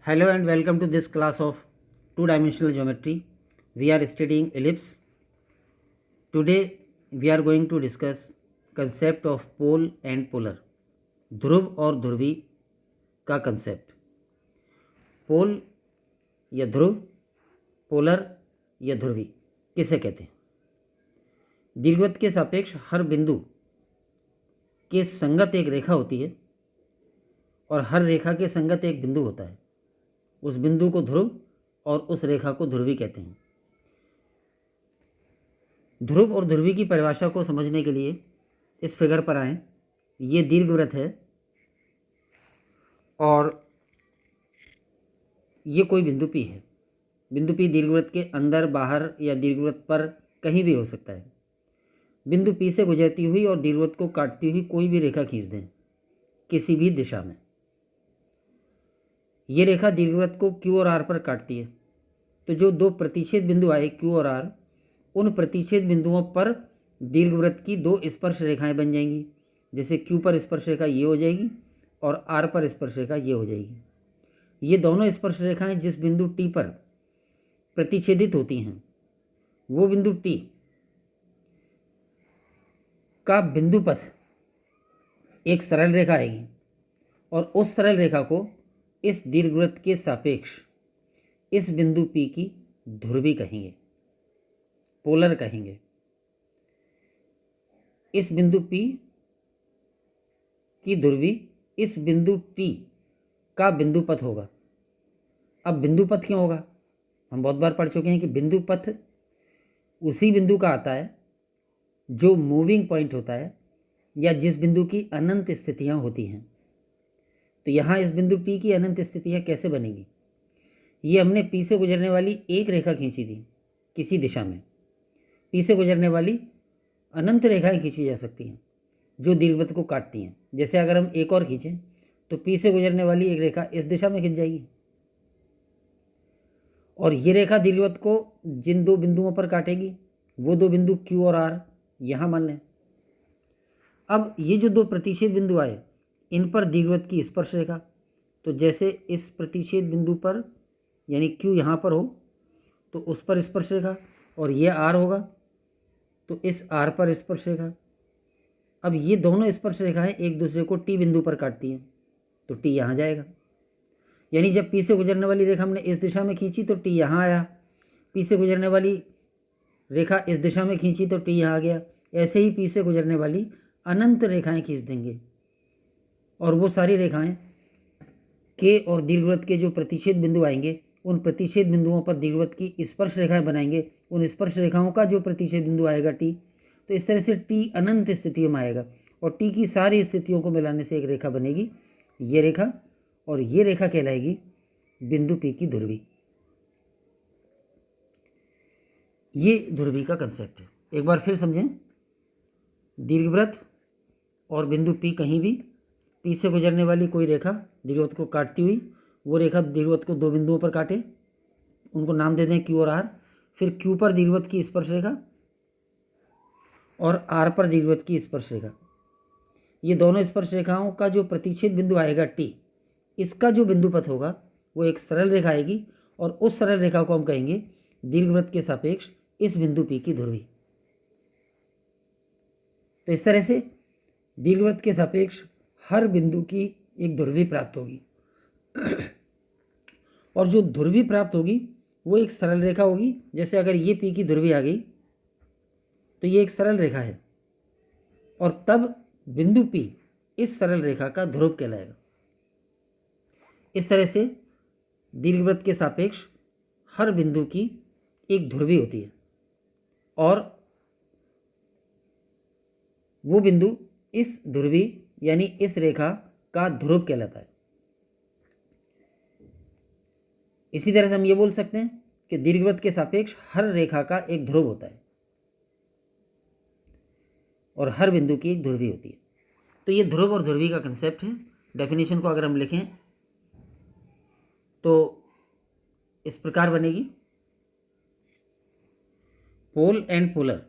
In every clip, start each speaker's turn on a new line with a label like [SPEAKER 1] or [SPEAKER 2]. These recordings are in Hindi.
[SPEAKER 1] Hello and welcome to this class of two-dimensional geometry. We are studying ellipse. Today we are going to discuss concept of pole and polar. ध्रुव और ध्रुवी का कंसेप्ट. पोल या ध्रुव, पोलर या ध्रुवी किसे कहते हैं? दीर्घवृत्त के सापेक्ष हर बिंदु के संगत एक रेखा होती है और हर रेखा के संगत एक बिंदु होता है. उस बिंदु को ध्रुव और उस रेखा को ध्रुवी कहते हैं. ध्रुव और ध्रुवी की परिभाषा को समझने के लिए इस फिगर पर आएं. ये दीर्घवृत्त है और ये कोई बिंदु P है. बिंदु P दीर्घवृत्त के अंदर, बाहर या दीर्घवृत्त पर कहीं भी हो सकता है. बिंदु P से गुजरती हुई और दीर्घवृत्त को काटती हुई कोई भी रेखा खींच दें किसी भी दिशा में. ये रेखा दीर्घवृत्त को Q और R पर काटती है. तो जो दो प्रतिच्छेद बिंदु आए Q और R, उन प्रतिच्छेद बिंदुओं पर दीर्घवृत्त की दो स्पर्श रेखाएं बन जाएंगी. जैसे Q पर स्पर्श रेखा ये हो जाएगी और R पर स्पर्श रेखा ये हो जाएगी. ये दोनों स्पर्श रेखाएं जिस बिंदु T पर प्रतिच्छेदित होती हैं, वो बिंदु T का बिंदु पथ एक सरल रेखा आएगी और उस सरल रेखा को इस दीर्घवृत्त के सापेक्ष इस बिंदु P की ध्रुवी कहेंगे, पोलर कहेंगे. इस बिंदु P की ध्रुवी इस बिंदु T का बिंदु पथ होगा. अब बिंदु पथ क्यों होगा? हम बहुत बार पढ़ चुके हैं कि बिंदु पथ उसी बिंदु का आता है जो मूविंग पॉइंट होता है या जिस बिंदु की अनंत स्थितियां होती हैं. तो यहाँ इस बिंदु P की अनंत स्थितियां कैसे बनेगी? ये हमने P से गुजरने वाली एक रेखा खींची थी किसी दिशा में. P से गुजरने वाली अनंत रेखाएं खींची जा सकती हैं जो दीर्घवृत्त को काटती हैं. जैसे अगर हम एक और खींचें तो P से गुजरने वाली एक रेखा इस दिशा में खिंच जाएगी और ये रेखा दीर्घवृत्त को जिन दो बिंदुओं पर काटेगी वो दो बिंदु Q और R यहाँ मान लें. अब ये जो दो प्रतिच्छेद बिंदु आए, इन पर दीर्घवृत्त की स्पर्श रेखा. तो जैसे इस प्रतिच्छेद बिंदु पर यानी Q यहाँ पर हो तो उस पर स्पर्श रेखा और ये R होगा तो इस R पर स्पर्श रेखा. अब ये दोनों स्पर्श रेखाएं एक दूसरे को T बिंदु पर काटती हैं तो T यहाँ जाएगा. यानी जब P से गुजरने वाली रेखा हमने इस दिशा में खींची तो T यहाँ आया. P से गुजरने वाली रेखा इस दिशा में खींची तो T यहाँ आ गया. ऐसे ही P से गुजरने वाली अनंत रेखाएं खींच देंगे और वो सारी रेखाएं K और दीर्घवृत्त के जो प्रतिच्छेद बिंदु आएंगे उन प्रतिच्छेद बिंदुओं पर दीर्घवृत्त की स्पर्श रेखाएं बनाएंगे. उन स्पर्श रेखाओं का जो प्रतिच्छेद बिंदु आएगा T, तो इस तरह से T अनंत स्थितियों में आएगा और T की सारी स्थितियों को मिलाने से एक रेखा बनेगी, ये रेखा, और ये रेखा कहलाएगी बिंदु P की ध्रुवी. ये ध्रुवी का कंसेप्ट है. एक बार फिर समझें. दीर्घवृत्त और बिंदु P कहीं भी, P से गुजरने वाली कोई रेखा दीर्घवृत्त को काटती हुई, वो रेखा दीर्घवृत्त को दो बिंदुओं पर काटे, उनको नाम दे दें Q और R. फिर Q पर दीर्घवृत्त की स्पर्श रेखा और R पर दीर्घवृत्त की स्पर्श रेखा. ये दोनों स्पर्श रेखाओं का जो प्रतिच्छेद बिंदु आएगा T, इसका जो बिंदु पथ होगा वो एक सरल रेखा आएगी और उस सरल रेखा को हम कहेंगे दीर्घवृत्त के सापेक्ष इस बिंदु P की ध्रुवी. तो इस तरह से दीर्घवृत्त के सापेक्ष हर बिंदु की एक ध्रुवी प्राप्त होगी और जो ध्रुवी प्राप्त होगी वो एक सरल रेखा होगी. जैसे अगर ये P की ध्रुवी आ गई तो ये एक सरल रेखा है और तब बिंदु P इस सरल रेखा का ध्रुव कहलाएगा. इस तरह से दीर्घवृत्त के सापेक्ष हर बिंदु की एक ध्रुवी होती है और वो बिंदु इस ध्रुवी यानी इस रेखा का ध्रुव कहलाता है. इसी तरह से हम ये बोल सकते हैं कि दीर्घवृत्त के सापेक्ष हर रेखा का एक ध्रुव होता है और हर बिंदु की एक ध्रुवी होती है. तो ये ध्रुव और ध्रुवी का कंसेप्ट है. डेफिनेशन को अगर हम लिखें तो इस प्रकार बनेगी. पोल एंड पोलर,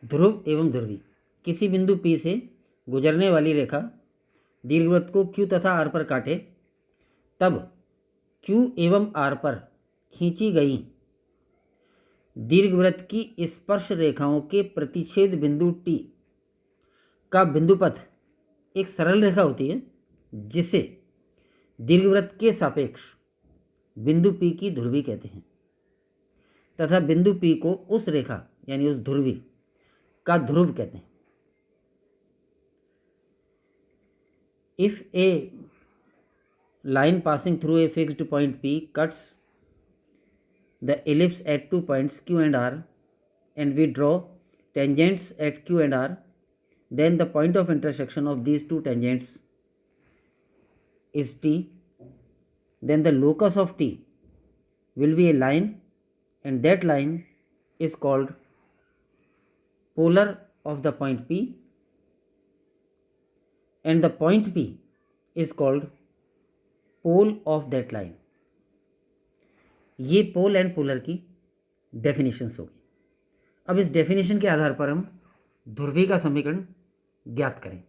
[SPEAKER 1] ध्रुव एवं ध्रुवी. किसी बिंदु P से गुजरने वाली रेखा दीर्घवृत्त को Q तथा R पर काटे तब Q एवं R पर खींची गई दीर्घवृत्त की स्पर्श रेखाओं के प्रतिच्छेद बिंदु T का बिंदुपथ एक सरल रेखा होती है जिसे दीर्घवृत्त के सापेक्ष बिंदु P की ध्रुवी कहते हैं तथा बिंदु P को उस रेखा यानी उस ध्रुवी का ध्रुव कहते हैं। If a line passing through a fixed point P cuts the ellipse at 2 points Q and R and we draw tangents at Q and R, then the point of intersection of these two tangents is T. Then the locus of T will be a line and that line is called polar of the point P and the point P is called pole of that line. ये पोल एंड पोलर की डेफिनेशंस होगी। अब इस डेफिनेशन के आधार पर हम ध्रुवी का समीकरण ज्ञात करें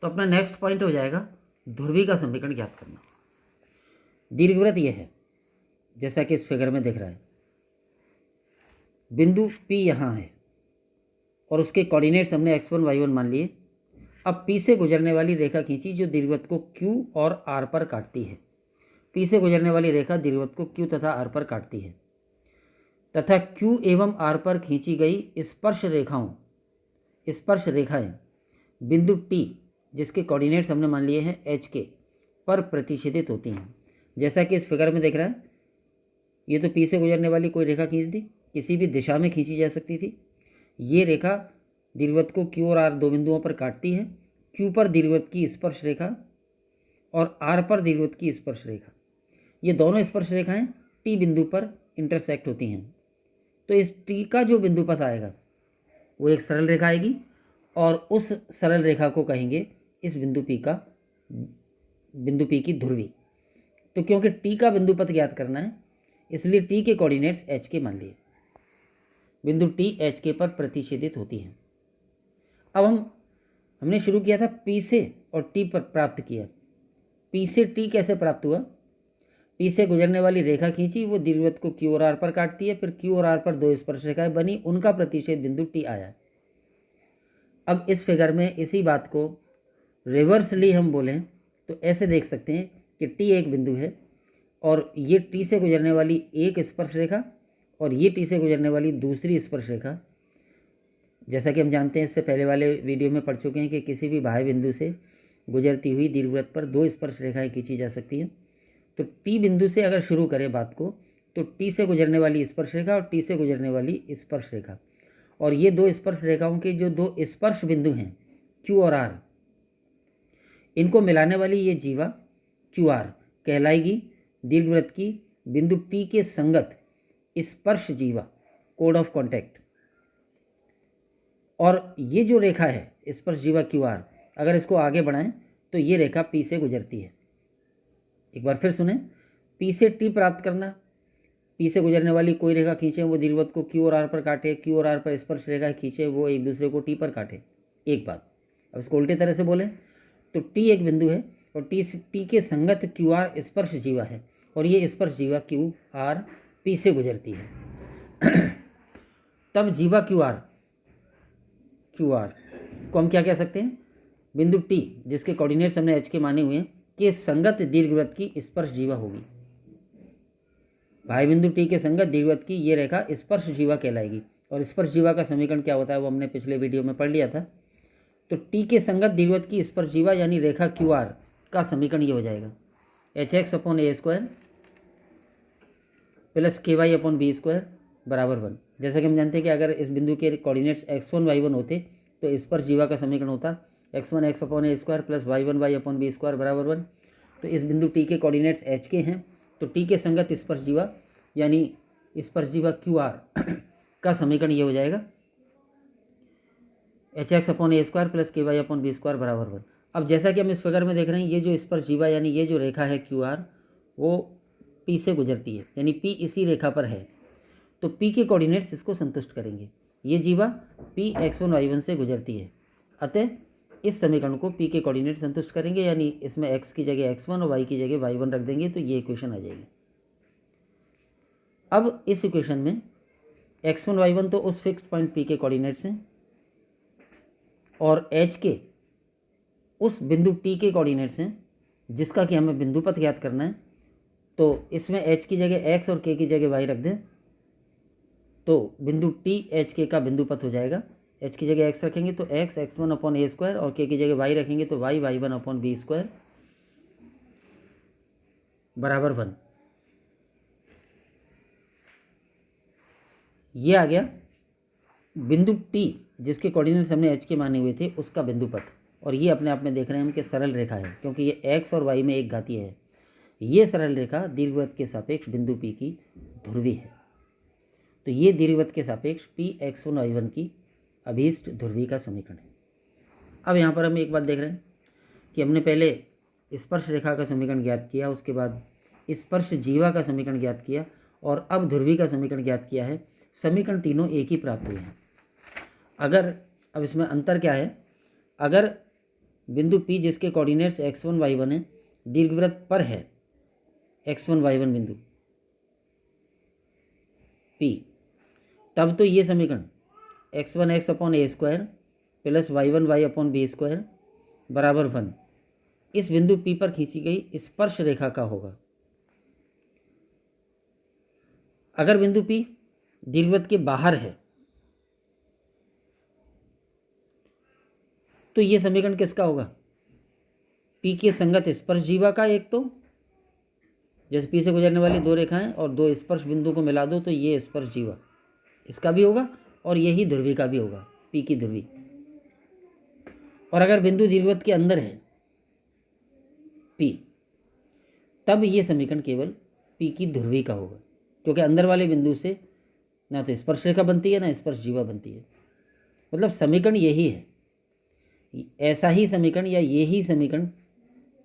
[SPEAKER 1] तो अपना नेक्स्ट पॉइंट हो जाएगा ध्रुवी का समीकरण ज्ञात करना। दीर्घवृत्त यह है जैसा कि इस फिगर में दिख रहा है, बिंदु P यहाँ है और उसके कोऑर्डिनेट्स हमने x1 y1 मान लिए। अब P से गुजरने वाली रेखा खींची जो दीर्घवृत्त को Q और R पर काटती है। P से गुजरने वाली रेखा दीर्घवृत्त को Q तथा R पर काटती है तथा Q एवं R पर खींची गई स्पर्श रेखाएं बिंदु T जिसके कोऑर्डिनेट्स हमने मान लिए हैं HK पर प्रतिच्छेदित होती हैं। जैसा कि इस फिगर में दिख रहा है, ये तो P से गुजरने वाली कोई रेखा खींच दी, किसी भी दिशा में खींची जा सकती थी। ये रेखा दीर्घवृत्त को Q और R दो बिंदुओं पर काटती है। Q पर दीर्घवृत्त की स्पर्श रेखा और R पर दीर्घवृत्त की स्पर्श रेखा, ये दोनों स्पर्श रेखाएं T बिंदु पर इंटरसेक्ट होती हैं। तो इस T का जो बिंदुपथ आएगा वो एक सरल रेखा आएगी और उस सरल रेखा को कहेंगे इस बिंदु P की ध्रुवी। तो क्योंकि T का बिंदुपथ ज्ञात करना है इसलिए T के कोऑर्डिनेट्स HK मान लिए। बिंदु T HK पर प्रतिच्छेदित होती है। अब हमने शुरू किया था P से और T पर प्राप्त किया। P से T कैसे प्राप्त हुआ? P से गुजरने वाली रेखा खींची, वो दीर्घवृत्त को Q और R पर काटती है, फिर Q और R पर दो स्पर्श रेखाएं बनी, उनका प्रतिच्छेद बिंदु T आया। अब इस फिगर में इसी बात को रिवर्सली हम बोलें तो ऐसे देख सकते हैं कि T एक बिंदु है और ये T से गुजरने वाली एक स्पर्श रेखा और ये T से गुजरने वाली दूसरी स्पर्श रेखा। जैसा कि हम जानते हैं, इससे पहले वाले वीडियो में पढ़ चुके हैं कि किसी भी बाह्य बिंदु से गुजरती हुई दीर्घवृत्त पर दो स्पर्श रेखाएं खींची जा सकती हैं। तो T बिंदु से अगर शुरू करें बात को तो T से गुजरने वाली स्पर्श रेखा और T से गुजरने वाली स्पर्श रेखा, और ये दो स्पर्श रेखाओं के जो दो स्पर्श बिंदु हैं Q और R, इनको मिलाने वाली ये जीवा QR कहलाएगी दीर्घवृत्त की बिंदु T के संगत स्पर्श जीवा, कोड ऑफ कॉन्टैक्ट। और ये जो रेखा है स्पर्श जीवा QR, अगर इसको आगे बढ़ाएं तो ये रेखा P से गुजरती है। एक बार फिर सुने, P से T प्राप्त करना, P से गुजरने वाली कोई रेखा खींचे, वो दीर्घवृत्त को Q और R पर काटे, Q और R पर स्पर्श रेखा खींचे, वो एक दूसरे को T पर काटे। एक बात, अब इसको उल्टे तरह से बोले तो T एक बिंदु है और T के संगत QR स्पर्श जीवा है और ये स्पर्श जीवा QR P से गुजरती है। तब जीवा QR को हम क्या कह सकते हैं? बिंदु T जिसके कोऑर्डिनेट्स हमने HK माने हुए हैं के संगत दीर्घवृत्त की स्पर्श जीवा होगी। बाह्य बिंदु T के संगत दीर्घवृत्त की ये रेखा स्पर्श जीवा कहलाएगी। और स्पर्श जीवा का समीकरण क्या होता है वो हमने पिछले वीडियो में पढ़ लिया था। तो T के संगत दीर्घवृत्त की स्पर्श जीवा यानी रेखा QR का समीकरण ये हो जाएगा hx/a² प्लस ky/b² बराबर 1। जैसा कि हम जानते हैं कि अगर इस बिंदु के कोऑर्डिनेट्स x1 y1 होते तो स्पर्श जीवा का समीकरण होता x1 x/a² plus y1 y/b² बराबर 1। तो इस बिंदु T के कोऑर्डिनेट्स HK हैं, तो T के संगत स्पर्श जीवा यानी स्पर्श जीवा QR का समीकरण ये हो जाएगा hx/a² प्लस ky/b² बराबर 1। अब जैसा कि हम इस फिगर में देख रहे हैं, ये जो स्पर्श जीवा यानी ये जो रेखा है QR वो P से गुजरती है, यानी P इसी रेखा पर है, तो P के कोऑर्डिनेट्स इसको संतुष्ट करेंगे। ये जीवा P x1 y1 से गुजरती है, अतः इस समीकरण को p के कोऑर्डिनेट संतुष्ट करेंगे, यानी इसमें x की जगह x1 और y की जगह y1 रख देंगे तो ये इक्वेशन आ जाएगी। अब इस इक्वेशन में x1 y1 तो उस फिक्स्ड पॉइंट p के कोऑर्डिनेट्स हैं और h के उस बिंदु t के कोऑर्डिनेट्स हैं जिसका कि हमें बिंदु पथ ज्ञात करना है। तो इसमें h की जगह x और k की जगह y रख दें तो बिंदु t h k का बिंदु पथ हो जाएगा। h की जगह x रखेंगे तो x x1 upon a square और k की जगह y रखेंगे तो y y1 upon b square बराबर 1। ये आ गया बिंदु t जिसके कोऑर्डिनेट्स हमने h के माने हुए थे उसका बिंदु पथ। और ये अपने आप में देख रहे हैं हम कि सरल रेखा है, क्योंकि ये x और y में एक घातीय है। ये सरल रेखा दीर्घवृत्त के सापेक्ष बिंदु p की ध्रुवी है। तो ये दीर्घवृत्त के सापेक्ष p x1 y1 की अभीष्ट ध्रुवी का समीकरण है। अब यहाँ पर हम एक बात देख रहे हैं कि हमने पहले स्पर्श रेखा का समीकरण ज्ञात किया, उसके बाद स्पर्श जीवा का समीकरण ज्ञात किया और अब ध्रुवी का समीकरण ज्ञात किया है। समीकरण तीनों एक ही प्राप्त हुए हैं। अगर अब इसमें अंतर क्या है, अगर बिंदु P जिसके कोऑर्डिनेट्स x1 y1 है दीर्घवृत्त पर है x1 y1 बिंदु P, तब तो ये समीकरण x1 x upon a square plus y1 y upon b square बराबर 1 इस बिंदु P पर खींची गई स्पर्श रेखा का होगा। अगर बिंदु P दीर्घवृत्त के बाहर है तो ये समीकरण किसका होगा, P के संगत स्पर्श जीवा का। एक तो जैसे P से गुजरने वाली दो रेखाएं और दो स्पर्श बिंदु को मिला दो तो ये स्पर्श जीवा इसका भी होगा और यही ध्रुवी का भी होगा, P की ध्रुवी। और अगर बिंदु दीर्घवृत्त के अंदर है P, तब ये समीकरण केवल P की ध्रुवी का होगा, क्योंकि अंदर वाले बिंदु से ना तो स्पर्श रेखा बनती है ना स्पर्श जीवा बनती है। मतलब समीकरण यही है, ऐसा ही समीकरण या यही समीकरण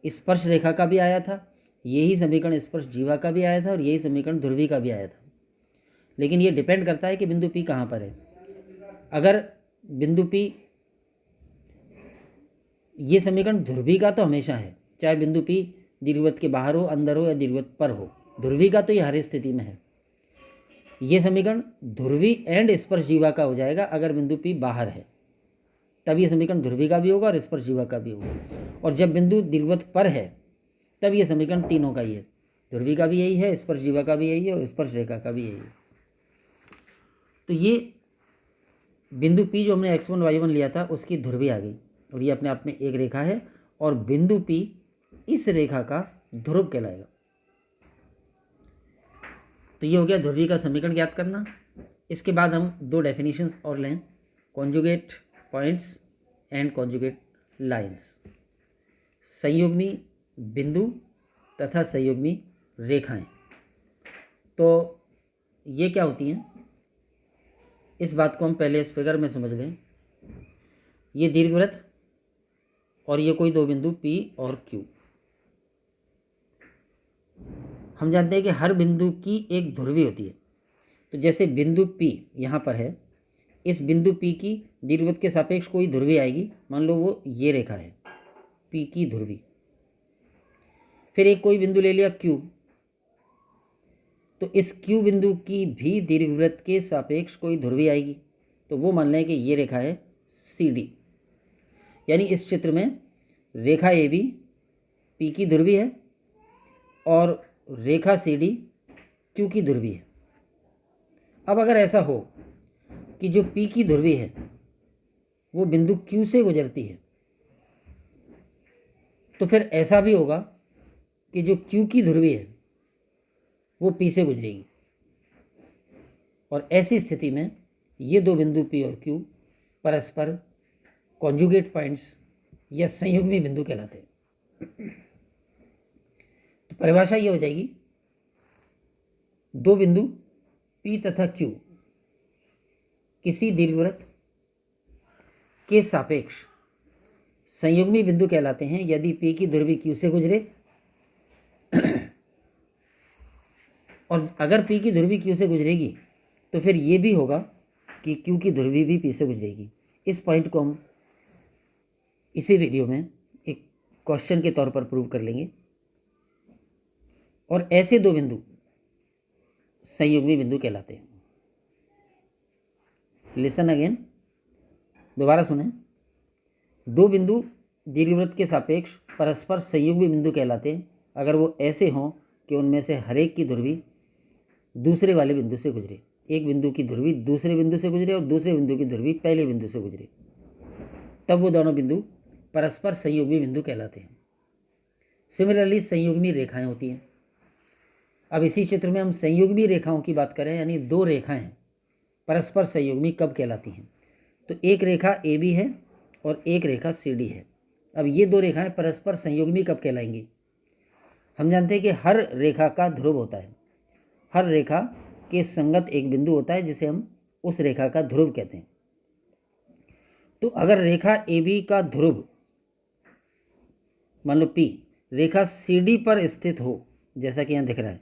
[SPEAKER 1] स्पर्श रेखा का भी आया था, यही समीकरण स्पर्श जीवा का भी आया था और यही समीकरण ध्रुवी का भी आया था। लेकिन ये डिपेंड करता है कि बिंदु P कहाँ पर है। अगर बिंदु P, ये समीकरण ध्रुवी का तो हमेशा है, चाहे बिंदु P दीर्घवृत्त के बाहर हो, अंदर हो या दीर्घवृत्त पर हो, ध्रुवी का तो ये हर स्थिति में है। ये समीकरण ध्रुवी एंड स्पर्श जीवा का हो जाएगा अगर बिंदु P बाहर है, तब ये समीकरण ध्रुवी का भी होगा और स्पर्श जीवा का भी होगा। और जब बिंदु दीर्घवृत्त पर है तब ये समीकरण तीनों का ही है, ध्रुवी का भी यही है, स्पर्श जीवा का भी यही है और स्पर्श रेखा का भी यही है। तो ये बिंदु P जो हमने x1 y1 लिया था उसकी ध्रुवी आ गई और ये अपने आप में एक रेखा है और बिंदु P इस रेखा का ध्रुव कहलाएगा। तो ये हो गया ध्रुवी का समीकरण ज्ञात करना। इसके बाद हम दो डेफिनेशंस और लें, conjugate points and conjugate lines. संयुग्मी बिंदु तथा संयुग्मी रेखाएं, तो ये क्या होती हैं, इस बात को हम पहले इस फिगर में समझ लें। ये दीर्घवृत्त और ये कोई दो बिंदु P और Q। हम जानते हैं कि हर बिंदु की एक ध्रुवी होती है। तो जैसे बिंदु P यहाँ पर है, इस बिंदु P की दीर्घवृत्त के सापेक्ष कोई ध्रुवी आएगी, मान लो वो ये रेखा है P की ध्रुवी। फिर एक कोई बिंदु ले लिया Q, तो इस Q बिंदु की भी दीर्घवृत्त के सापेक्ष कोई ध्रुवी आएगी, तो वो मान लें कि ये रेखा है CD। यानी इस चित्र में रेखा AB P की ध्रुवी है और रेखा CD Q की ध्रुवी है। अब अगर ऐसा हो कि जो P की ध्रुवी है वो बिंदु Q से गुजरती है, तो फिर ऐसा भी होगा कि जो Q की ध्रुवी है वो P से गुजरेगी। और ऐसी स्थिति में ये दो बिंदु P और Q परस्पर कॉन्जुगेट पॉइंट्स या संयुग्मी बिंदु कहलाते हैं। तो परिभाषा ये हो जाएगी, दो बिंदु P तथा Q किसी दीर्घवृत्त के सापेक्ष संयुग्मी बिंदु कहलाते हैं यदि P की ध्रुवी Q से गुजरे और अगर P की ध्रुवी Q से गुजरेगी तो फिर ये भी होगा कि Q की ध्रुवी भी P से गुजरेगी। इस पॉइंट को हम इसी वीडियो में एक क्वेश्चन के तौर पर प्रूव कर लेंगे। और ऐसे दो बिंदु संयुग्मी बिंदु कहलाते हैं। लिसन अगेन, दोबारा सुने। दो बिंदु दीर्घवृत्त के सापेक्ष परस्पर संयुग्मी बिंदु कहलाते हैं अगर वो ऐसे हों कि उनमें से हर एक की ध्रुवी दूसरे वाले बिंदु से गुजरे। एक बिंदु की ध्रुवी दूसरे बिंदु से गुजरे और दूसरे बिंदु की ध्रुवी पहले बिंदु से गुजरे, तब वो दोनों बिंदु परस्पर संयुग्मी बिंदु कहलाते हैं। सिमिलरली संयुग्मी रेखाएं होती हैं। अब इसी चित्र में हम संयुग्मी रेखाओं की बात करें, यानी दो रेखाएं परस्पर संयुग्मी कब कहलाती हैं। तो एक रेखा ए बी है और एक रेखा सी डी है। अब ये दो रेखाएं परस्पर संयुग्मी कब कहलाएंगी। हम जानते हैं कि हर रेखा का ध्रुव होता है, हर रेखा के संगत एक बिंदु होता है जिसे हम उस रेखा का ध्रुव कहते हैं। तो अगर रेखा ए बी का ध्रुव मान लो पी रेखा सी डी पर स्थित हो, जैसा कि यहाँ दिख रहा है,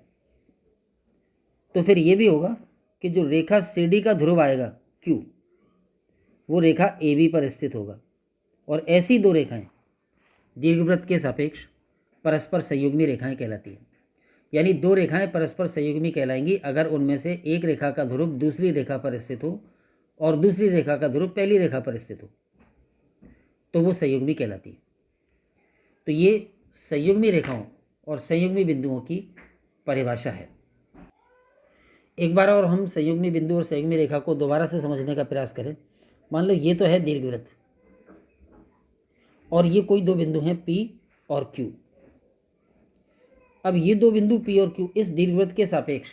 [SPEAKER 1] तो फिर ये भी होगा कि जो रेखा सी डी का ध्रुव आएगा क्यू, वो रेखा ए बी पर स्थित होगा। और ऐसी दो रेखाएं दीर्घवृत्त के सापेक्ष परस्पर संयुग्मी रेखाएं कहलाती हैं। यानी दो रेखाएं परस्पर संयुग्मी कहलाएंगी अगर उनमें से एक रेखा का ध्रुव दूसरी रेखा पर स्थित हो और दूसरी रेखा का ध्रुव पहली रेखा पर स्थित हो, तो वो संयुग्मी कहलाती है। तो ये संयुग्मी रेखाओं और संयुग्मी बिंदुओं की परिभाषा है। एक बार और हम संयुग्मी बिंदु और संयुग्मी रेखा को दोबारा से समझने का प्रयास करें। मान लो ये तो है दीर्घवृत्त और ये कोई दो बिंदु हैं P और Q। अब ये दो बिंदु P और Q इस दीर्घवृत्त के सापेक्ष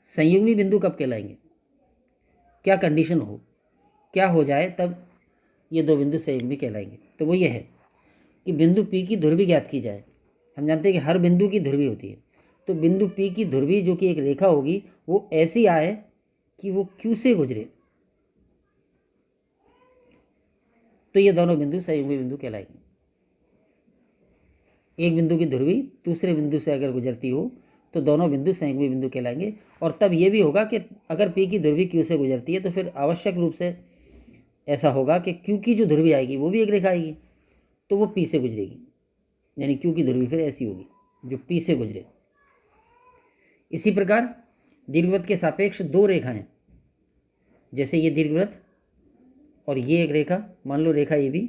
[SPEAKER 1] संयुग्मी बिंदु कब कहलाएंगे। क्या कंडीशन हो, क्या हो जाए तब ये दो बिंदु संयुग्मी कहलाएंगे। तो वो ये है कि बिंदु P की ध्रुवी ज्ञात की जाए। हम जानते हैं कि हर बिंदु की ध्रुवी होती है, तो बिंदु P की ध्रुवी जो कि एक रेखा होगी वो ऐसी आए कि वो Q से गुजरे, तो ये दोनों बिंदु संयुग्मी बिंदु कहलाएंगे। एक बिंदु की ध्रुवी दूसरे बिंदु से अगर गुजरती हो तो दोनों बिंदु संयुग्मी बिंदु कहलाएंगे। और तब ये भी होगा कि अगर P की ध्रुवी Q से गुजरती है तो फिर आवश्यक रूप से ऐसा होगा कि Q की जो ध्रुवी आएगी वो भी एक रेखा आएगी, तो वो P से गुजरेगी। यानी Q की ध्रुवी फिर ऐसी होगी जो P से गुजरे। इसी प्रकार दीर्घवृत्त के सापेक्ष दो रेखाएं, जैसे ये दीर्घवृत्त और ये एक रेखा, मान लो रेखा ए बी,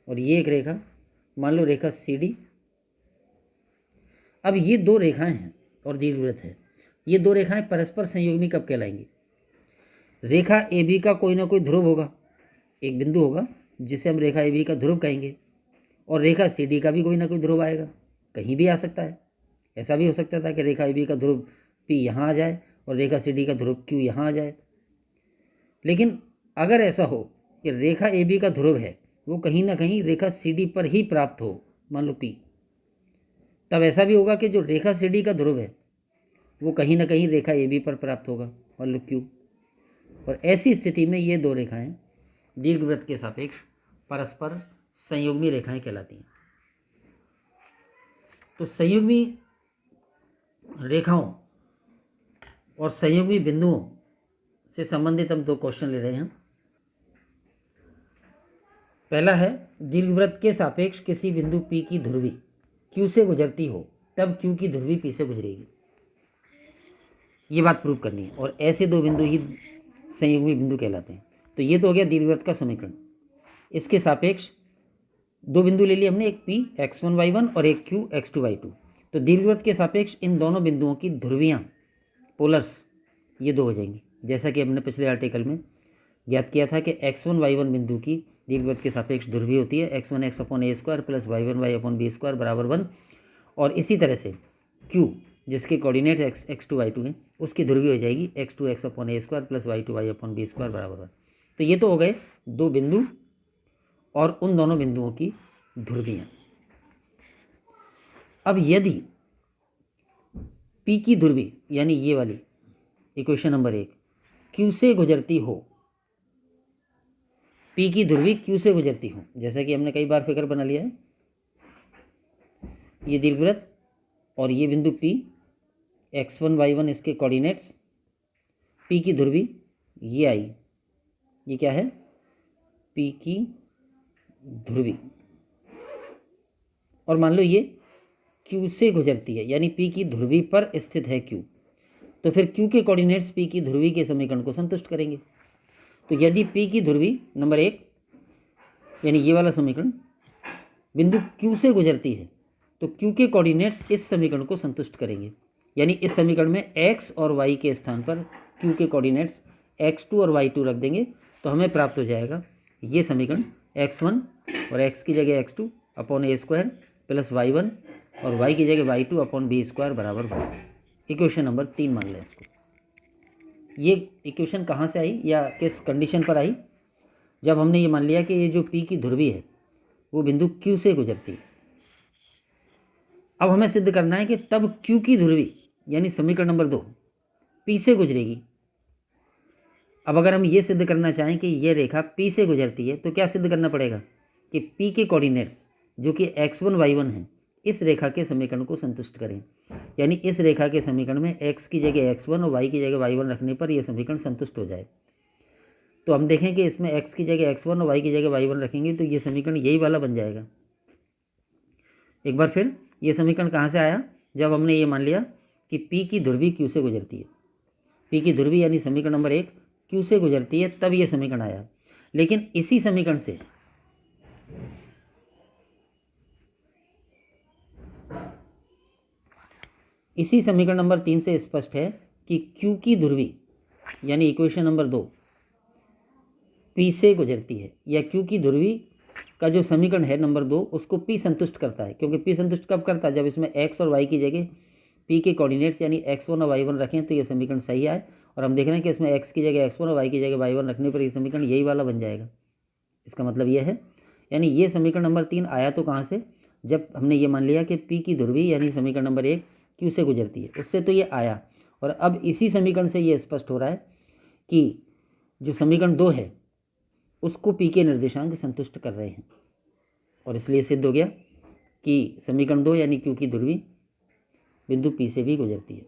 [SPEAKER 1] और ये एक रेखा मान लो रेखा सी डी। अब ये दो रेखाएं हैं और दीर्घवृत्त है, ये दो रेखाएं परस्पर संयुग्मी कब कहलाएंगी। रेखा ए बी का कोई ना कोई ध्रुव होगा, एक बिंदु होगा जिसे हम रेखा ए बी का ध्रुव कहेंगे, और रेखा सी डी का भी कोई ना कोई ध्रुव आएगा, कहीं भी आ सकता है। ऐसा भी हो सकता था कि रेखा ए बी का ध्रुव P यहाँ आ जाए और रेखा सी डी का ध्रुव Q यहाँ आ जाए। लेकिन अगर ऐसा हो कि रेखा ए बी का ध्रुव है वो कहीं ना कहीं रेखा सी डी पर ही प्राप्त हो, मान लो P, तब ऐसा भी होगा कि जो रेखा सी डी का ध्रुव है वो कहीं ना कहीं रेखा ए बी पर प्राप्त होगा, मान लो Q। और ऐसी स्थिति में ये दो रेखाएं दीर्घवृत्त के सापेक्ष परस्पर संयुग्मी रेखाएं कहलाती हैं। तो संयुग्मी रेखाओं और संयुग्मी बिंदुओं से संबंधित हम दो क्वेश्चन ले रहे हैं। पहला है, दीर्घवृत्त के सापेक्ष किसी बिंदु P की ध्रुवी Q से गुजरती हो तब Q की ध्रुवी P से गुजरेगी। ये बात प्रूव करनी है, और ऐसे दो बिंदु ही संयुग्मी बिंदु कहलाते हैं। तो ये तो हो गया दीर्घवृत्त का समीकरण। इसके सापेक्ष दो बिंदु ले लिए हमने, एक P x1 y1 और एक Q x2 y2। तो दीर्घवृत्त के सापेक्ष इन दोनों बिंदुओं की ध्रुवियाँ, पोलर्स, ये दो हो जाएंगी, जैसा कि हमने पिछले आर्टिकल में ज्ञात किया था कि x1 y1 बिंदु की दीर्घवृत्त के सापेक्ष ध्रुवी होती है x1 x/a² plus y1 y/b² बराबर 1। और इसी तरह से Q जिसके कोऑर्डिनेट x2 y2 हैं उसकी ध्रुवी हो जाएगी x2 x/a² plus y2 y/b² बराबर 1। तो ये तो हो गए दो बिंदु और उन दोनों बिंदुओं की ध्रुवियाँ। अब यदि P की ध्रुवी यानी ये वाली इक्वेशन नंबर 1 Q से गुजरती हो, P की ध्रुवी Q से गुजरती हो, जैसा कि हमने कई बार फिगर बना लिया है, ये दीर्घवृत्त और ये बिंदु P x1 y1 इसके कोऑर्डिनेट्स, P की ध्रुवी ये आई, ये क्या है P की ध्रुवी, और मान लो ये Q से गुजरती है, यानी P की ध्रुवी पर स्थित है Q, तो फिर Q के कोऑर्डिनेट्स P की ध्रुवी के समीकरण को संतुष्ट करेंगे। तो यदि P की ध्रुवी नंबर 1 यानी ये वाला समीकरण बिंदु Q से गुजरती है, तो Q के कोऑर्डिनेट्स इस समीकरण को संतुष्ट करेंगे, यानी इस समीकरण में x और y के स्थान पर Q के कोऑर्डिनेट्स x2 और y2 रख देंगे, तो हमें प्राप्त हो जाएगा ये समीकरण x1 और x की जगह x2 upon a square plus y1 और y की जगह y2 अपॉन b स्क्वायर बराबर 1। इक्वेशन नंबर 3 मान लें इसको। ये इक्वेशन कहाँ से आई या किस कंडीशन पर आई? जब हमने ये मान लिया कि ये जो P की ध्रुवी है वो बिंदु Q से गुजरती है। अब हमें सिद्ध करना है कि तब Q की ध्रुवी यानी समीकरण नंबर 2 P से गुजरेगी। अब अगर हम ये सिद्ध करना चाहें कि ये रेखा P से गुजरती है, तो क्या सिद्ध करना पड़ेगा कि P के कोऑर्डिनेट्स जो कि x1 y1 हैं इस रेखा के समीकरण को संतुष्ट करें, यानी इस रेखा के समीकरण में x की जगह x1 और y की जगह y1 रखने पर यह समीकरण संतुष्ट हो जाए। तो हम देखें कि इसमें x की जगह x1 और y की जगह y1 रखेंगे तो ये समीकरण यही वाला बन जाएगा। एक बार फिर ये समीकरण कहाँ से आया? जब हमने ये मान लिया कि P की ध्रुवी Q से गुजरती है, P की ध्रुवी यानी समीकरण नंबर 1 Q से गुजरती है, तब ये समीकरण आया। लेकिन इसी समीकरण से इसी समीकरण नंबर 3 से स्पष्ट है कि Q की ध्रुवी यानी इक्वेशन नंबर 2 P से गुजरती है, या Q की ध्रुवी का जो समीकरण है नंबर 2 उसको P संतुष्ट करता है, क्योंकि P संतुष्ट कब करता है? जब इसमें x और y की जगह P के कोऑर्डिनेट्स यानी x1 और y1 रखें तो ये समीकरण सही आए। और हम देख रहे हैं कि इसमें x की जगह x1 और y की जगह y1 रखने पर ये समीकरण यही वाला बन जाएगा। इसका मतलब ये है, यानी ये समीकरण नंबर 3 आया तो कहाँ से? जब हमने ये मान लिया कि P की ध्रुवी यानी समीकरण नंबर 1 Q से गुजरती है, उससे तो ये आया। और अब इसी समीकरण से ये स्पष्ट हो रहा है कि जो समीकरण 2 है उसको P के निर्देशांक संतुष्ट कर रहे हैं, और इसलिए सिद्ध हो गया कि समीकरण 2 यानी Q की ध्रुवी बिंदु P से भी गुजरती है।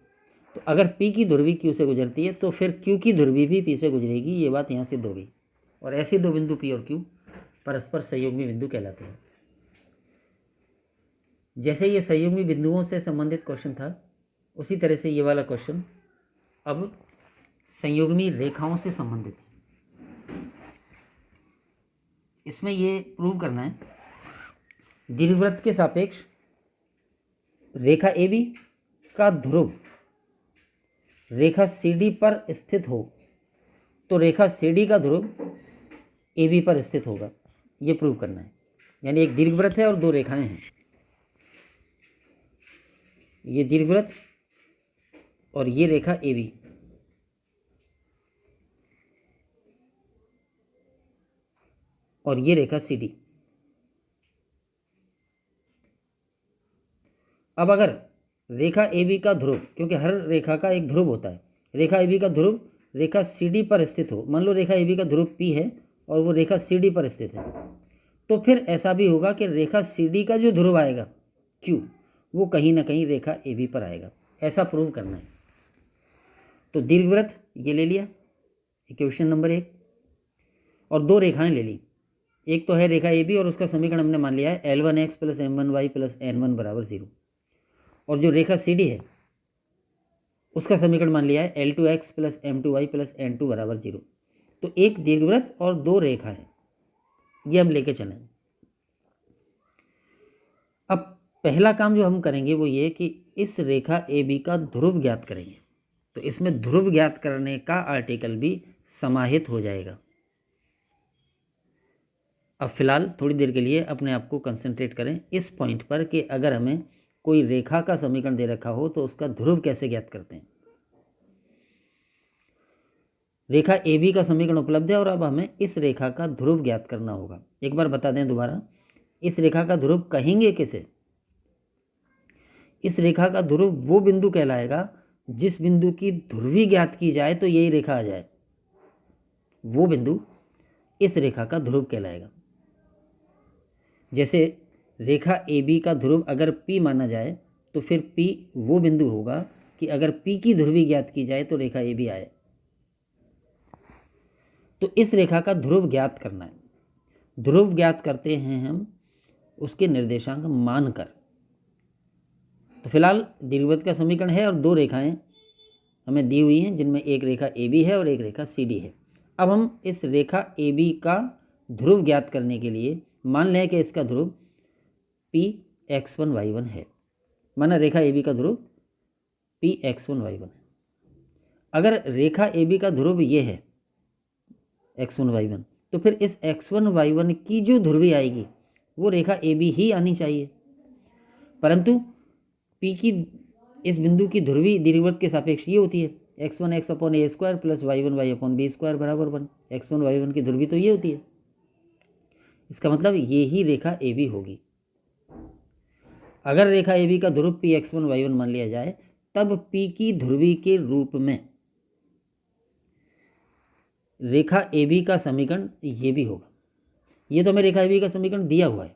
[SPEAKER 1] तो अगर P की ध्रुवी Q से गुजरती है तो फिर Q की ध्रुवी भी P से गुजरेगी, ये बात यहाँ सिद्ध हो गई। और ऐसे दो बिंदु P और Q परस्पर संयोगी बिंदु कहलाते हैं। जैसे ये संयोगी बिंदुओं से संबंधित क्वेश्चन था, उसी तरह से ये वाला क्वेश्चन अब संयोगी रेखाओं से संबंधित है। इसमें ये प्रूव करना है दीर्घवृत्त के सापेक्ष रेखा AB का ध्रुव रेखा CD पर स्थित हो तो रेखा CD का ध्रुव AB पर स्थित होगा, ये प्रूव करना है। यानी एक दीर्घवृत्त है और दो रेखाएं हैं, ये दीर्घवृत्त और ये रेखा AB। और ये रेखा CD। अब अगर रेखा AB का ध्रुव, क्योंकि हर रेखा का एक ध्रुव होता है, रेखा AB का ध्रुव रेखा CD पर स्थित हो, मान लो रेखा AB का ध्रुव P है और वो रेखा CD पर स्थित है, तो फिर ऐसा भी होगा कि रेखा CD का जो ध्रुव आएगा Q वो कहीं ना कहीं रेखा AB पर आएगा, ऐसा प्रूव करना है। तो दीर्घवृत्त ये ले लिया इक्वेशन नंबर 1, और दो रेखाएं ले ली। एक तो है रेखा AB और उसका समीकरण हमने मान लिया है L1x plus M1y plus N1 बराबर 0, और जो रेखा CD है उसका समीकरण मान लिया है L2x plus M2y plus N2 बराबर 0। तो एक दीर्घवृत्त और दो रेखा है, ये हम लेके चलें। अब पहला काम जो हम करेंगे वो ये कि इस रेखा AB का ध्रुव ज्ञात करेंगे। तो इसमें ध्रुव ज्ञात करने का आर्टिकल भी समाहित हो जाएगा। अब फिलहाल थोड़ी देर के लिए अपने आप को कंसंट्रेट करें इस पॉइंट पर कि अगर हमें कोई रेखा का समीकरण दे रखा हो तो उसका ध्रुव कैसे ज्ञात करते हैं। रेखा AB का समीकरण उपलब्ध है और अब हमें इस रेखा का ध्रुव ज्ञात करना होगा। एक बार बता दें दोबारा, इस रेखा का ध्रुव कहेंगे किसे? इस रेखा का ध्रुव वो बिंदु कहलाएगा जिस बिंदु की ध्रुवी ज्ञात की जाए तो यही रेखा आ जाए, वो बिंदु इस रेखा का ध्रुव कहलाएगा। जैसे रेखा AB का ध्रुव अगर P माना जाए तो फिर P वो बिंदु होगा कि अगर P की ध्रुवी ज्ञात की जाए तो रेखा AB आए। तो इस रेखा का ध्रुव ज्ञात करना है। ध्रुव ज्ञात करते हैं हम उसके निर्देशांक मानकर। तो फिलहाल दीर्घवृत्त का समीकरण है और दो रेखाएं हमें दी हुई हैं, जिनमें एक रेखा ए बी है और एक रेखा सी डी है। अब हम इस रेखा ए बी का ध्रुव ज्ञात करने के लिए मान लें कि इसका ध्रुव पी x1 y1 है। माना रेखा ए बी का ध्रुव पी x1 y1 है। अगर रेखा ए बी का ध्रुव ये है x1 y1, तो फिर इस x1 y1 की जो ध्रुवी आएगी वो रेखा ए बी ही आनी चाहिए। परंतु पी की इस बिंदु की ध्रुवी दीर्घवृत्त के सापेक्ष ये होती है x1 x upon A square plus y1 y upon B square बराबर 1। x1 y1 की ध्रुवी तो ये होती है, इसका मतलब ये ही रेखा ए बी होगी। अगर रेखा ए बी का ध्रुव पी x1 y1 मान लिया जाए, तब पी की ध्रुवी के रूप में रेखा ए बी का समीकरण ये भी होगा। ये तो हमें रेखा ए बी का समीकरण दिया हुआ है,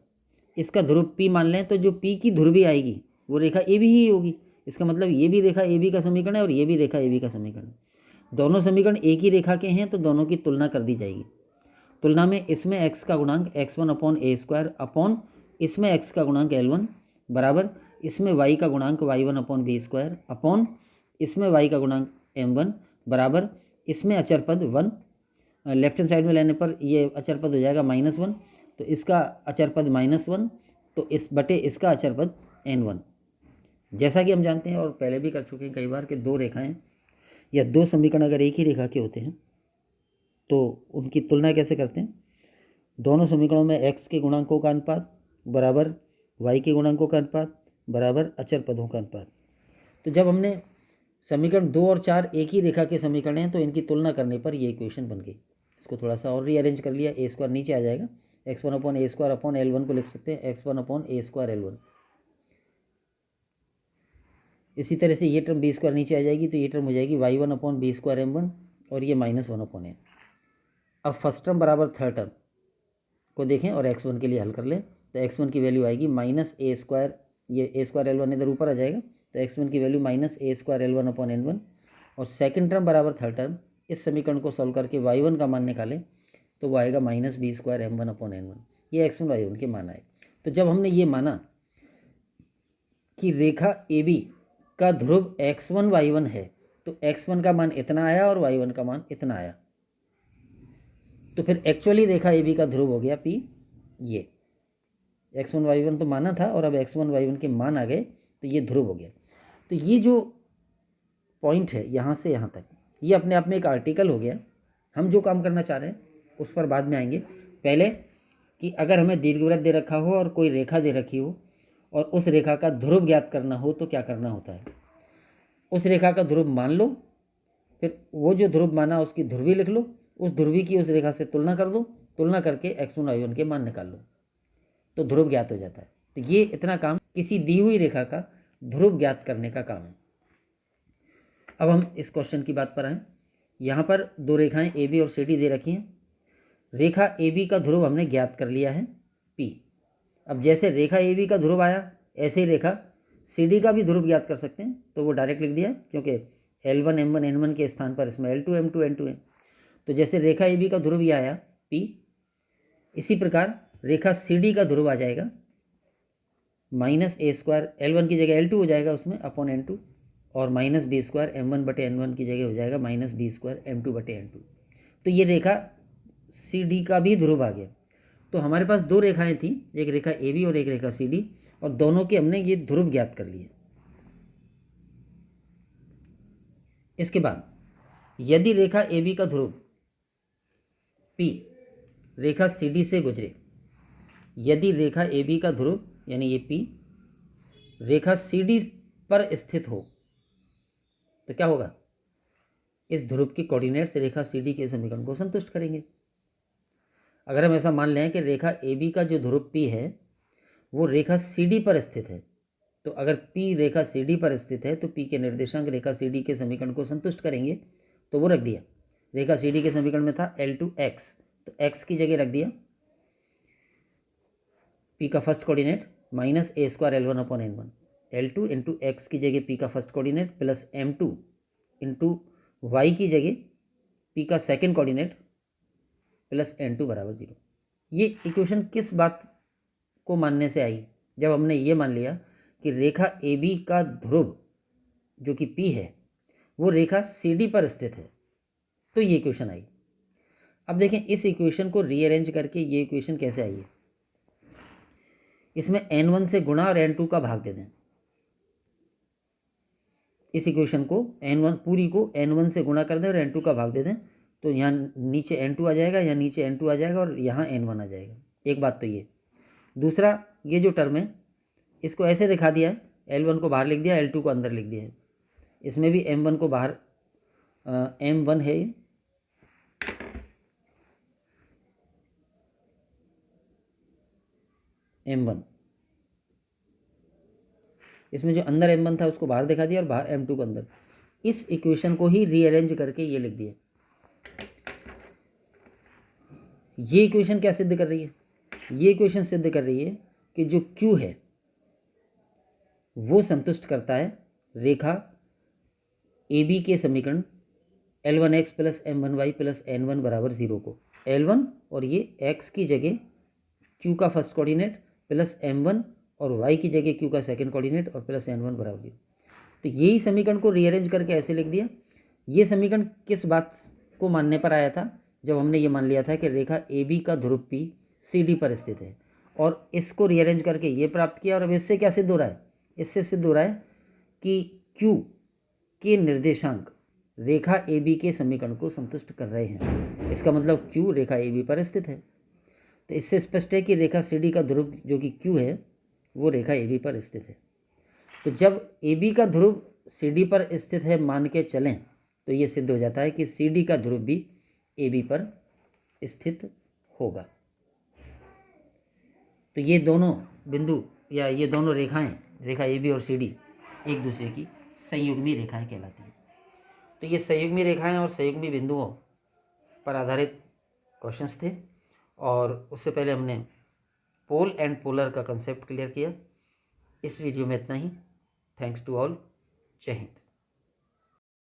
[SPEAKER 1] इसका ध्रुव पी मान लें तो जो पी की ध्रुवी आएगी वो रेखा ए बी ही होगी। इसका मतलब ये भी रेखा ए बी का समीकरण है और ये भी रेखा ए बी का समीकरण है। दोनों समीकरण एक ही रेखा के हैं तो दोनों की तुलना कर दी जाएगी। तुलना में इसमें x का गुणांक x1 upon A square upon इसमें x का गुणांक L1 बराबर इसमें y का गुणांक y1 upon B square upon इसमें y का गुणांक m1 बराबर इसमें अचर पद 1, लेफ्ट हैंड साइड में लेने पर ये अचर पद हो जाएगा -1, तो इसका अचर पद -1, तो इस बटे इसका अचर पद n1। जैसा कि हम जानते हैं और पहले भी कर चुके हैं कई बार कि दो रेखाएं या दो समीकरण अगर एक ही रेखा के होते हैं तो उनकी तुलना कैसे करते हैं। दोनों समीकरणों में x के गुणांकों का अनुपात बराबर y के गुणांकों का अनुपात बराबर अचर पदों का अनुपात। तो जब हमने समीकरण 2 और 4 एक ही रेखा के समीकरण हैं तो इनकी तुलना करने पर ये इक्वेशन बन गई। इसको थोड़ा सा और रीअरेंज कर लिया, ए स्क्वायर नीचे आ जाएगा, x1 upon A square upon L1 को लिख सकते हैं x1 upon A square L1। इसी तरह से ये टर्म बी स्क्वायर नीचे आ जाएगी तो ये टर्म हो जाएगी y1 upon B square m1 और ये -1 अपॉन n। अब फर्स्ट टर्म बराबर थर्ड टर्म को देखें और x1 के लिए हल कर लें तो x1 की वैल्यू आएगी -a स्क्वायर, ये a स्क्वायर L1 इधर ऊपर आ जाएगा तो x1 की value -a square L1 upon n1 और सेकंड टर्म बराबर थर्ड टर्म। इस समीकरण को सॉल्व करके y1 का मान निकालें तो वो आएगा -b square m1 upon n1। ये x1 y1 के मान आए। तो जब हमने ये माना कि रेखा ए बी का ध्रुव x1 y1 है तो x1 का मान इतना आया और y1 का मान इतना आया, तो फिर एक्चुअली रेखा ए बी का ध्रुव हो गया p। ये x1 y1 तो माना था और अब x1 y1 के मान आ गए तो ये ध्रुव हो गया। तो ये जो पॉइंट है यहाँ से यहाँ तक ये अपने आप में एक आर्टिकल हो गया। हम जो काम करना चाह रहे हैं उस पर बाद में आएंगे। पहले कि अगर हमें दीर्घवृत्त दे रखा हो और कोई रेखा दे रखी हो और उस रेखा का ध्रुव ज्ञात करना हो तो क्या करना होता है। उस रेखा का ध्रुव मान लो, फिर वो जो ध्रुव माना उसकी ध्रुवी लिख लो, उस ध्रुवी की उस रेखा से तुलना कर दो, तुलना करके x1 y1 के मान निकाल लो तो ध्रुव ज्ञात हो जाता है। तो ये इतना काम किसी दी हुई रेखा का ध्रुव ज्ञात करने का काम है। अब हम इस क्वेश्चन की बात पर आएँ। यहाँ पर दो रेखाएं ए बी और सी डी दे रखी हैं। रेखा ए बी का ध्रुव हमने ज्ञात कर लिया है P। अब जैसे रेखा ए बी का ध्रुव आया ऐसे ही रेखा सी डी का भी ध्रुव ज्ञात कर सकते हैं, तो वो डायरेक्ट लिख दिया क्योंकि L1 M1 N1 के स्थान पर इसमें L2 M2 N2 है। तो जैसे रेखा ए बी का ध्रुव ये आया P, इसी प्रकार रेखा सी डी का ध्रुव आ जाएगा -a स्क्वायर L1 की जगह L2 हो जाएगा उसमें अपॉन N2 और -b स्क्वायर M1 बटे N1 की जगह हो जाएगा -b स्क्वायर M2 बटे N2। तो ये रेखा सी डी का भी ध्रुव आ गया। तो हमारे पास दो रेखाएं थी, एक रेखा ए बी और एक रेखा सी डी, और दोनों के हमने ये ध्रुव ज्ञात कर लिए। इसके बाद यदि रेखा ए बी का ध्रुव P रेखा सी डी से गुजरे, यदि रेखा ए बी का ध्रुव यानी ये P रेखा सी डी पर स्थित हो तो क्या होगा, इस ध्रुव के कोऑर्डिनेट्स रेखा सी डी के समीकरण को संतुष्ट करेंगे। अगर हम ऐसा मान लें कि रेखा ए बी का जो ध्रुव P है वो रेखा सी डी पर स्थित है, तो अगर P रेखा सी डी पर स्थित है तो P के निर्देशांक रेखा सी डी के समीकरण को संतुष्ट करेंगे। तो वो रख दिया, रेखा सी डी के समीकरण में था L2x, तो x की जगह रख दिया P का first coordinate -a square L1 upon N1, L2 into x की जगह P का first coordinate plus M2 into y की जगह P का सेकेंड कोऑर्डिनेट प्लस N2 बराबर 0। ये इक्वेशन किस बात को मानने से आई? जब हमने ये मान लिया कि रेखा ए बी का ध्रुव जो कि P है वो रेखा CD पर स्थित है, तो ये इक्वेशन आई। अब देखें इस इक्वेशन को रीअरेंज करके ये इक्वेशन कैसे आई है। इसमें n1 से गुणा और n2 का भाग दे दें। इस इक्वेशन को n1 पूरी को n1 से गुणा कर दें और n2 का भाग दे दें, तो यहाँ नीचे n2 आ जाएगा, यहाँ नीचे n2 आ जाएगा और यहाँ n1 आ जाएगा। एक बात तो ये। दूसरा, ये जो टर्म है इसको ऐसे दिखा दिया है, L1 को बाहर लिख दिया, L2 को अंदर लिख दिया है। इसमें भी M1 को बाहर M1 है ये, M1, इसमें जो अंदर M1 था उसको बाहर दिखा दिया और बाहर M2 को अंदर। इस इक्वेशन को ही रीअरेंज करके ये लिख दिया। ये इक्वेशन क्या सिद्ध कर रही है? ये इक्वेशन सिद्ध कर रही है कि जो Q है वो संतुष्ट करता है रेखा AB के समीकरण L1x plus M1y plus N1 बराबर 0 को। L1 और ये x की जगह Q का फर्स्ट कोऑर्डिनेट प्लस M1 और y की जगह Q का सेकंड कोऑर्डिनेट और प्लस N1 बराबर 0। तो यही समीकरण को रीअरेंज करके ऐसे लिख दिया। ये समीकरण किस बात को मानने पर आया था? जब हमने ये मान लिया था कि रेखा AB का ध्रुव P CD पर स्थित है, और इसको रीअरेंज करके ये प्राप्त किया। और अब इससे क्या सिद्ध हो रहा है? इससे सिद्ध हो रहा है कि Q के निर्देशांक रेखा AB के समीकरण को संतुष्ट कर रहे हैं। इसका मतलब Q रेखा AB पर स्थित है। तो इससे स्पष्ट है कि रेखा CD का ध्रुव जो कि Q है वो रेखा AB पर स्थित है। तो जब AB का ध्रुव CD पर स्थित है मान के चलें तो ये सिद्ध हो जाता है कि CD का ध्रुव भी AB पर स्थित होगा। तो ये दोनों बिंदु या ये दोनों रेखाएं, रेखा AB और CD, एक दूसरे की संयुग्मी रेखाएं कहलाती हैं। तो ये संयुग्मी रेखाएं और संयुग्मी बिंदुओं पर आधारित क्वेश्चंस थे, और उससे पहले हमने पोल एंड पोलर का कंसेप्ट क्लियर किया। इस वीडियो में इतना ही। Thanks to all. जय हिंद।